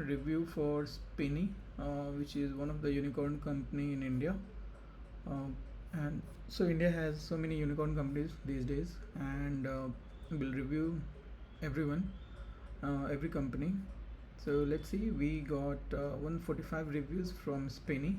review for Spinny, which is one of the unicorn company in India. And so India has so many unicorn companies these days, and we'll review everyone, every company. So let's see, we got 145 reviews from Spinny,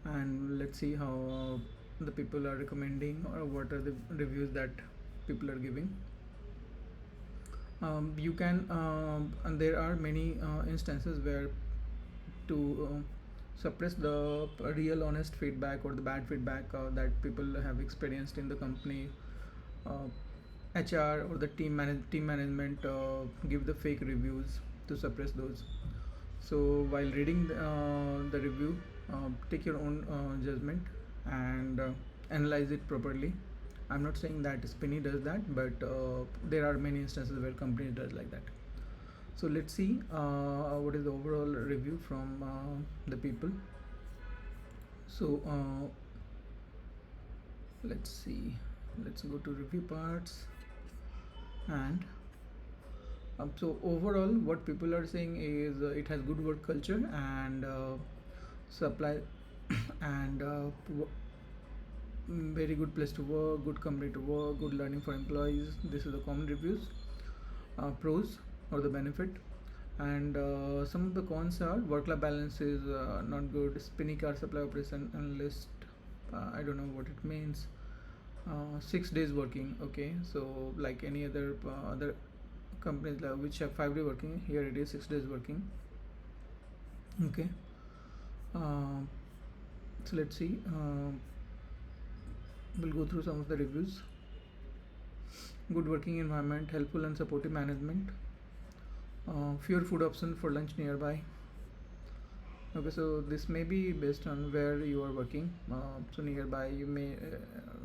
and let's see how the people are recommending, or what are the reviews that people are giving. You can and there are many instances where to suppress the real honest feedback or the bad feedback that people have experienced in the company. uh, HR or the team management give the fake reviews to suppress those. So while reading the review, take your own judgment and analyze it properly. I'm not saying that Spinny does that, but there are many instances where companies does like that. So let's see what is the overall review from the people. So let's see, let's go to review parts. And so overall what people are saying is it has good work culture and supply and very good place to work, good company to work, good learning for employees. This is the common reviews. Pros or the benefit, and some of the cons are work-life balance is not good. Spinny car supply operation analyst, I don't know what it means. 6 days working. Okay, so like any other companies which have 5 day working, here it is 6 days working. Okay. uh, so let's see, we'll go through some of the reviews. Good working environment, helpful and supportive management, fewer food options for lunch nearby. Okay, so this may be based on where you are working. So nearby you may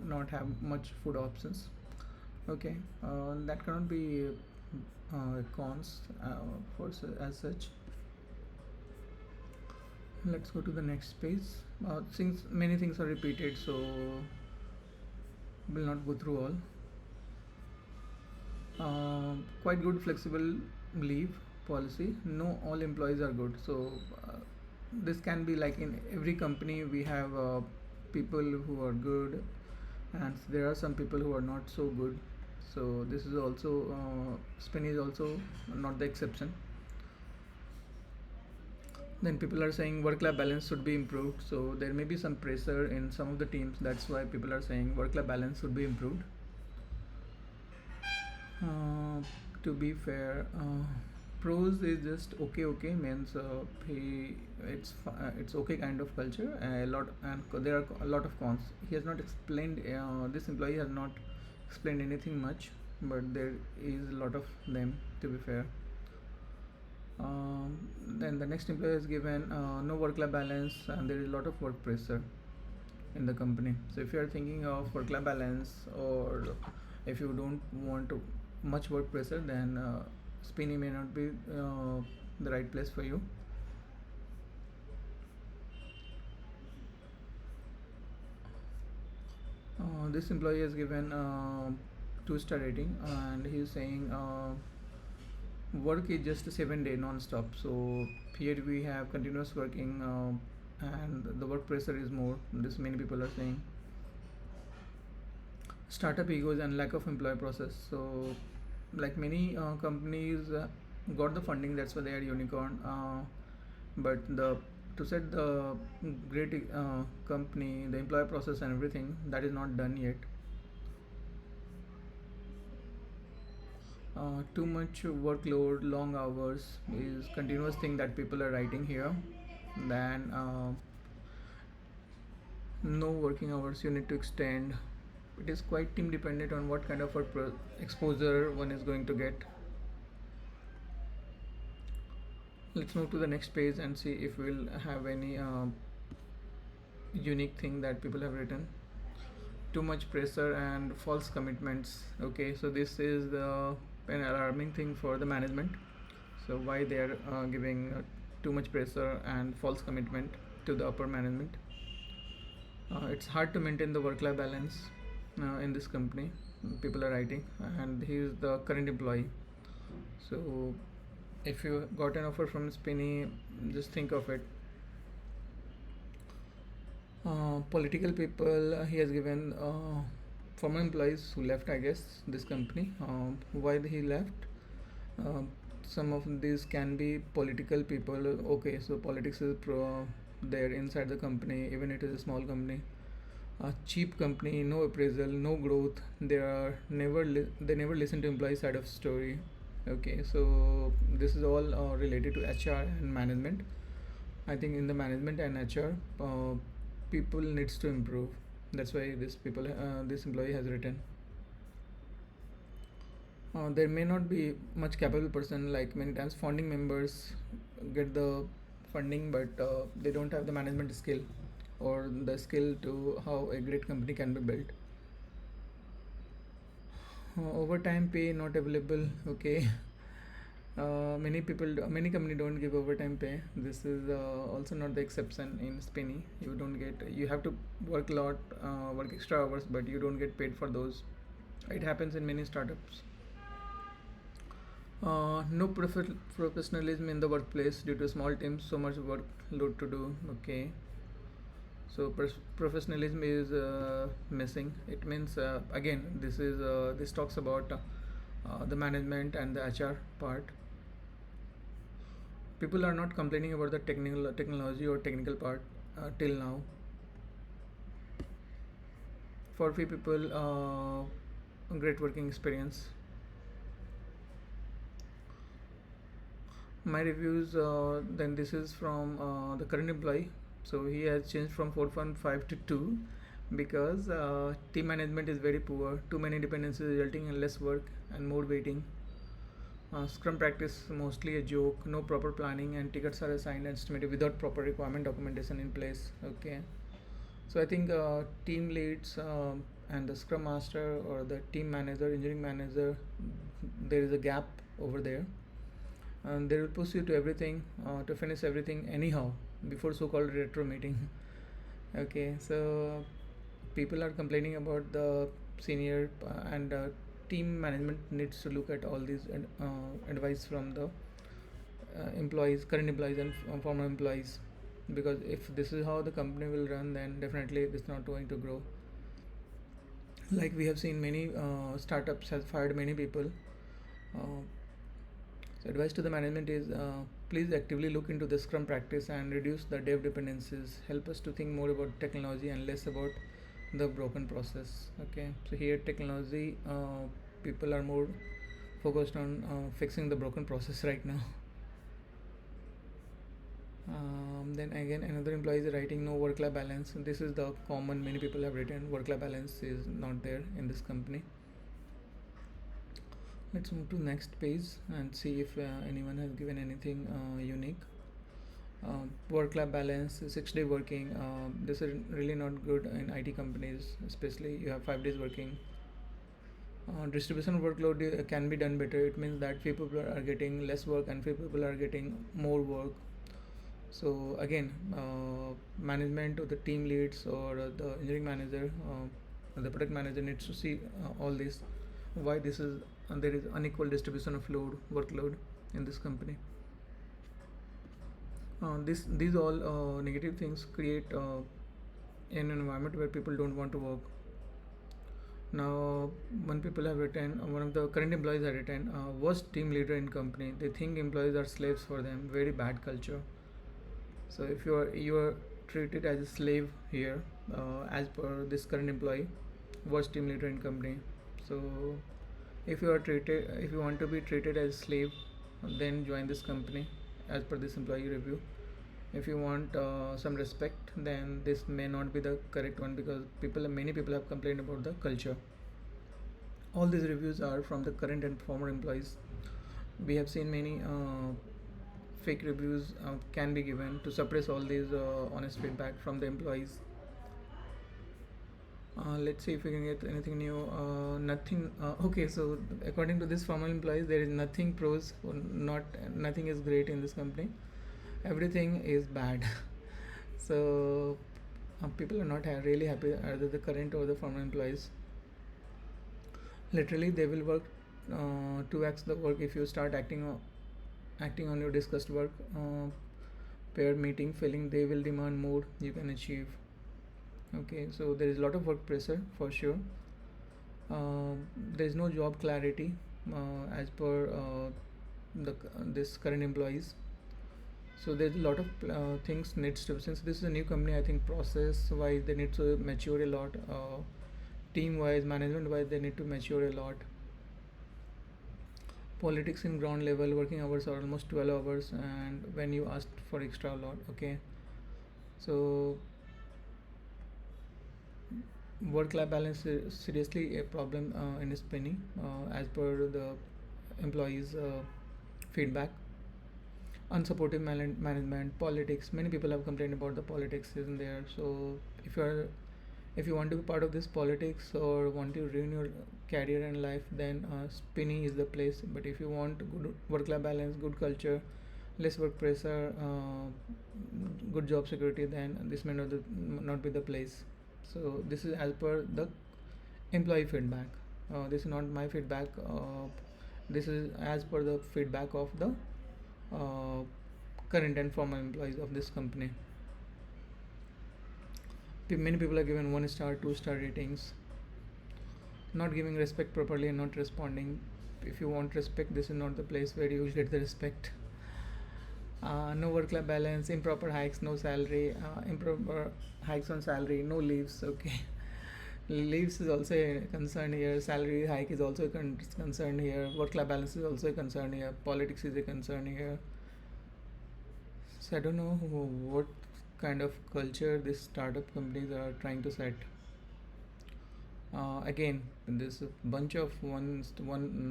not have much food options. Okay, that cannot be cons as such. Let's go to the next page. Since many things are repeated, so will not go through all. Quite good flexible leave policy. No all employees are good. So this can be like in every company we have people who are good, and there are some people who are not so good. So this is also Spin is also not the exception. Then people are saying work-life balance should be improved. So there may be some pressure in some of the teams. That's why people are saying work-life balance should be improved. To be fair, pros is just okay means it's okay kind of culture. A lot, and there are a lot of cons. He has not explained. This employee has not explained anything much, but there is a lot of them. To be fair. Then the next employee is given no work-life balance, and there is a lot of work pressure in the company. So if you are thinking of work-life balance, or if you don't want to much work pressure, then Spinny may not be the right place for you. This employee is given 2-star rating, and he is saying work is just a 7 day non-stop. So here we have continuous working, and the work pressure is more. This many people are saying. Startup egos and lack of employee process. So like many companies got the funding, that's why they are unicorn, but the to set the great company, the employee process and everything, that is not done yet. Too much workload, long hours is continuous thing that people are writing here. Then no working hours, you need to extend. It is quite team dependent on what kind of exposure one is going to get. Let's move to the next page and see if we'll have any unique thing that people have written. Too much pressure and false commitments. Okay, so this is an alarming thing for the management. So why they are giving too much pressure and false commitment to the upper management. It's hard to maintain the work-life balance in this company, people are writing, and he is the current employee. So If you got an offer from Spinny, just think of it. Political people, he has given former employees who left, I guess, this company. Why he left? Uh, some of these can be political people. Okay, so politics is there inside the company, even it is a small company. A cheap company, no appraisal, no growth. They never listen to employee side of story. Okay, so this is all related to HR and management. I think in the management and HR, people needs to improve. That's why this employee has written. There may not be much capable person, like many times founding members get the funding, but they don't have the management skill or the skill to how a great company can be built. Overtime pay not available. Okay. Many company don't give overtime pay. This is also not the exception in Spinny. You don't get. You have to work a lot, work extra hours, but you don't get paid for those. It happens in many startups. No professionalism in the workplace due to small teams. So much workload to do. Okay. So professionalism is missing. It means again this talks about the management and the HR part. People are not complaining about the technology or technical part till now. For few people, great working experience. My reviews, then this is from the current employee. So he has changed from 4.5 to 2 because team management is very poor, too many dependencies resulting in less work and more waiting. Scrum practice mostly a joke, no proper planning, and tickets are assigned and estimated without proper requirement documentation in place. Okay, so I think team leads and the scrum master or the team manager, engineering manager, there is a gap over there, and they will push you to everything to finish everything anyhow before so-called retro meeting. Okay, so people are complaining about the senior and team management needs to look at all these advice from the employees, current employees and former employees, because if this is how the company will run, then definitely it's not going to grow. Like we have seen many startups has fired many people. uh, so advice to the management is please actively look into the scrum practice and reduce the dev dependencies. Help us to think more about technology and less about the broken process. Okay, so here technology people are more focused on fixing the broken process right now. Then again another employee is writing no work life balance. This is the common, many people have written work life balance is not there in this company. Let's move to next page and see if anyone has given anything unique. Work life balance, 6 day working. This is really not good in IT companies, especially you have 5 days working. Distribution workload can be done better. It means that few people are getting less work and few people are getting more work. So again, management or the team leads or the engineering manager, the product manager needs to see all this. Why this is there is unequal distribution of workload in this company. These all negative things create an environment where people don't want to work. Now, one people have written, one of the current employees have written, worst team leader in company. They think employees are slaves for them. Very bad culture. So if you are treated as a slave here, as per this current employee, worst team leader in company. So if you want to be treated as a slave, then join this company as per this employee review. If you want some respect, then this may not be the correct one, because many people have complained about the culture. All these reviews are from the current and former employees. We have seen many fake reviews can be given to suppress all these honest feedback from the employees. Let's see if we can get anything new. Nothing. Okay, so according to this former employees, there is nothing pros or nothing is great in this company. Everything is bad. So people are not really happy, either the current or the former employees. Literally, they will work 2x the work if you start acting acting on your discussed work, pair meeting, feeling they will demand more you can achieve. Okay, so there is a lot of work pressure for sure. There is no job clarity as per this current employees. So there's a lot of things needs to, since this is a new company, I think process wise they need to mature a lot, team wise, management wise they need to mature a lot. Politics in ground level, working hours are almost 12 hours, and when you ask for extra a lot. Okay, so work life balance is seriously a problem in Spinning, as per the employees feedback. Unsupportive management, politics, many people have complained about the politics isn't there. So if you are, if you want to be part of this politics or want to ruin your career and life, then Spinning is the place. But if you want good work life balance, good culture, less work pressure, good job security, then this may not be the place. So this is as per the employee feedback. This is not my feedback. This is as per the feedback of the uh, current and former employees of this company. Many people are given 1 star, 2 star ratings, not giving respect properly and not responding. If you want respect, this is not the place where you will get the respect. No work-life balance, improper hikes, no salary, improper hikes on salary, no leaves. Okay, leaves is also a concern here. Salary hike is also a concern here. Work-life balance is also a concern here. Politics is a concern here. So I don't know what kind of culture these startup companies are trying to set. Again, there's a bunch of one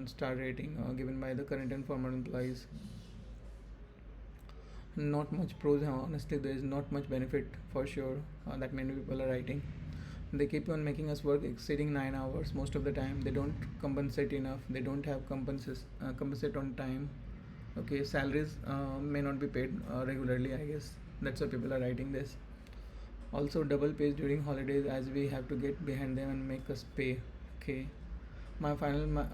star rating given by the current and former employees. Not much pros. Honestly, there is not much benefit for sure that many people are writing. They keep on making us work exceeding 9 hours most of the time. They don't compensate enough. They don't have compensate on time. Okay, salaries may not be paid regularly. I guess that's why people are writing this. Also, double pays during holidays, as we have to get behind them and make us pay. Okay, my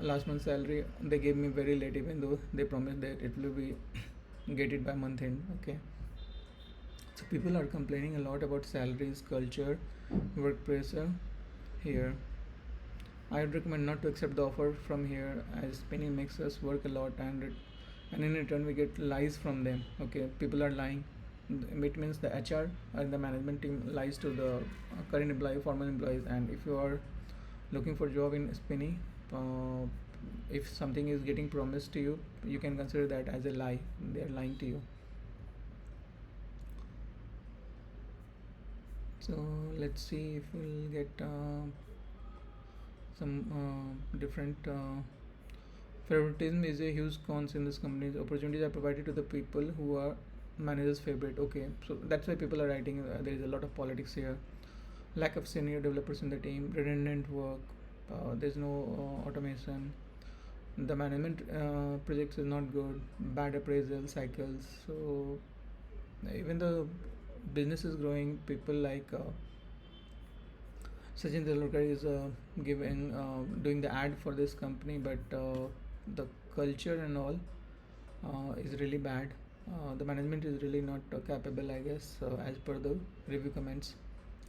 last month's salary they gave me very late, even though they promised that it will be get it by month end. Okay, so people are complaining a lot about salaries, culture, work pressure here. I would recommend not to accept the offer from here, as Penny makes us work a lot, and in return we get lies from them. Okay, people are lying. It means the HR and the management team lies to the current employee, former employees. And if you are looking for job in Spinny, uh, if something is getting promised to you, you can consider that as a lie. They are lying to you. So let's see if we'll get some different. Favoritism is a huge cons in this company. Opportunities are provided to the people who are managers' favorite. Okay, so that's why people are writing. There is a lot of politics here. Lack of senior developers in the team, redundant work. There's no automation. The management projects is not good. Bad appraisal cycles. So even the business is growing, people like Sachin Tendulkar is giving doing the ad for this company, but the culture and all is really bad. The management is really not capable, I guess, as per the review comments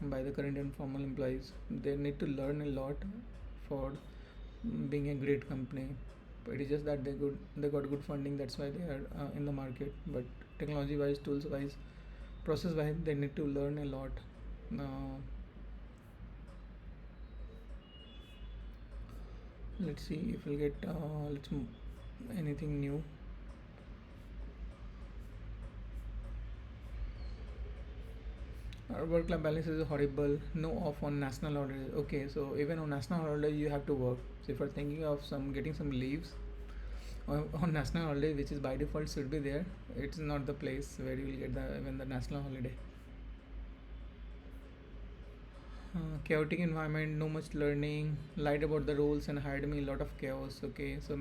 by the current and former employees. They need to learn a lot for being a great company. It is just that they got good funding. That's why they are in the market. But technology wise, tools wise, process wise, they need to learn a lot. Uh, let's see if we'll get anything new. Our work-life balance is horrible. No off on national holidays. Okay, so even on national holidays you have to work. So if you're thinking of some getting some leaves on national holiday, which is by default should be there, it's not the place where you will get the even the national holiday. Chaotic environment, no much learning, lied about the rules and hired me a lot of chaos. Okay, so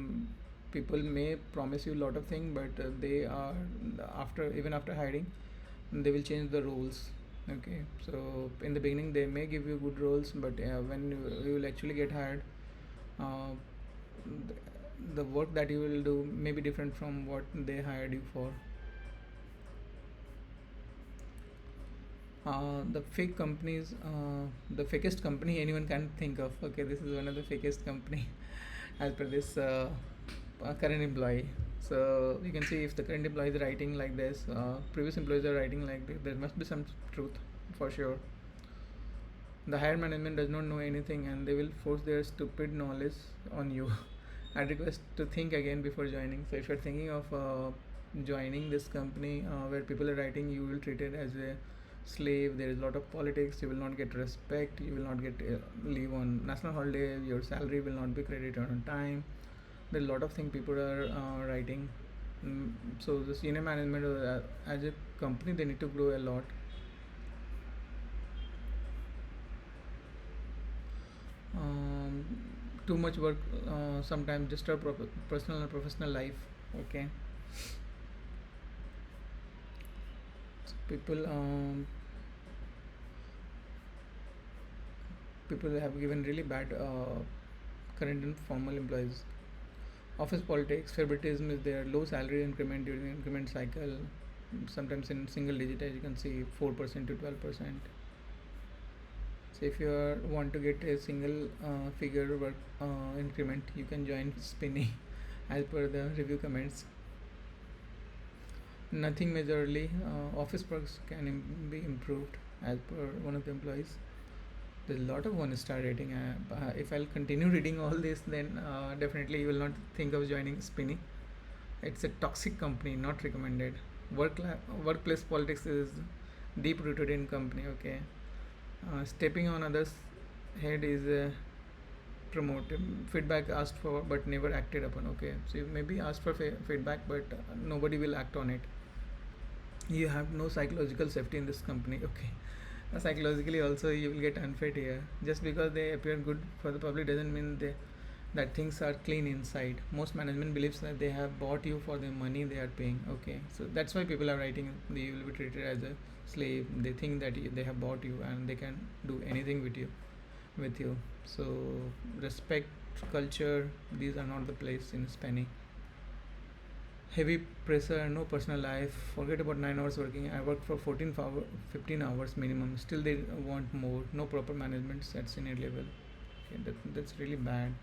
people may promise you a lot of things, but they are after even after hiring, they will change the rules. Okay, so in the beginning they may give you good roles, but when you will actually get hired, uh, the work that you will do may be different from what they hired you for. The fake companies, the fakest company anyone can think of. Okay, this is one of the fakest company as per this current employee. So you can see if the current employee is writing like this, previous employees are writing like this, there must be some truth for sure. The higher management does not know anything and they will force their stupid knowledge on you. I request to think again before joining. So if you're thinking of joining this company where people are writing, you will treat it as a slave. There is a lot of politics. You will not get respect. You will not get leave on national holiday. Your salary will not be credited on time. There are a lot of things people are writing. So the senior management as a company, they need to grow a lot. um, Too much work sometimes disturb personal and professional life. Okay, so people have given really bad current and formal employees. Office politics, favoritism is there, low salary increment during the increment cycle, sometimes in single digit, as you can see, 4% to 12%. So if you want to get a single figure work increment, you can join Spinny as per the review comments. Nothing majorly. Office perks can be improved as per one of the employees. There's a lot of one star rating. If I'll continue reading all this, then definitely you will not think of joining Spinny. It's a toxic company, not recommended. Workplace politics is deep rooted in company. Okay, stepping on others' head is promoted. Feedback asked for but never acted upon. Okay, so you maybe asked for feedback, but nobody will act on it. You have no psychological safety in this company. Okay, psychologically also you will get unfit here. Just because they appear good for the public doesn't mean that things are clean inside. Most management believes that they have bought you for the money they are paying. Okay, so that's why people are writing you will be treated as a slave. They think that they have bought you and they can do anything with you. So respect, culture, these are not the place in Spanish. Heavy pressure, no personal life, forget about 9 hours working. I work for 15 hours minimum, still they want more. No proper management at senior level. Okay, that's really bad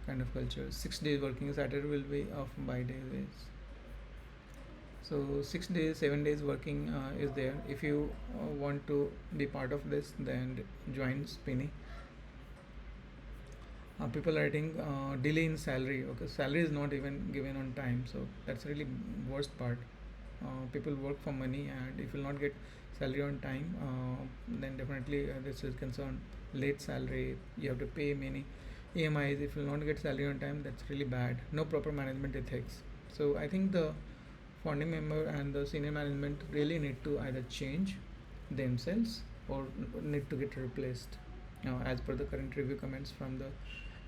kind of culture. 6 days working, Saturday will be off by days. So 6 days, 7 days working is there. If you want to be part of this, then join Spinny. People are writing delay in salary. Okay, salary is not even given on time, so that's really worst part. People work for money, and if you will not get salary on time, then definitely this is concern. Late salary, you have to pay many EMIs. If you will not get salary on time, that's really bad. No proper management ethics. So I think the founding member and the senior management really need to either change themselves or need to get replaced, as per the current review comments from the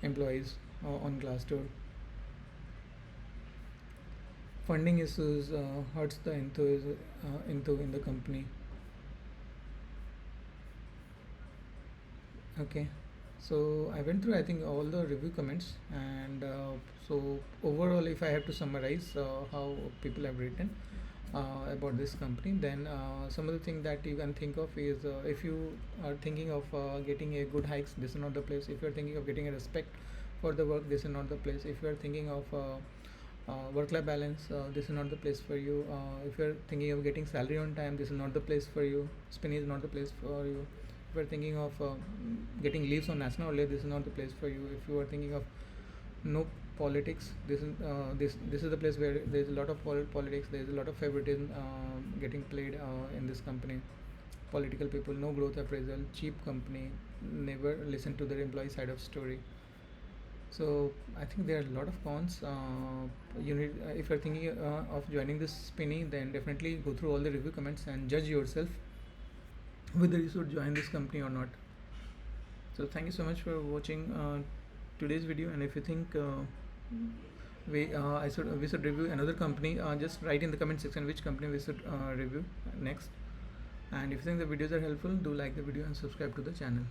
employees on Glassdoor. Funding issues hurts the into in the company. Okay, so I went through, I think, all the review comments, and so overall, if I have to summarize how people have written about this company, then some of the things that you can think of is, if you are thinking of getting a good hikes, this is not the place. If you are thinking of getting a respect for the work, this is not the place. If you are thinking of work-life balance, this is not the place for you. If you are thinking of getting salary on time, this is not the place for you. Spinning is not the place for you. If you are thinking of getting leaves on national holiday, this is not the place for you. If you are thinking of no politics, this is the place where there is a lot of politics. There is a lot of favoritism getting played in this company. Political people, no growth appraisal, cheap company, never listen to their employee side of story. So I think there are a lot of cons. You need, if you're thinking of joining this Spinny, then definitely go through all the review comments and judge yourself whether you should join this company or not. So thank you so much for watching today's video, and if you think we should review another company, just write in the comment section which company we should review next. And if you think the videos are helpful, do like the video and subscribe to the channel.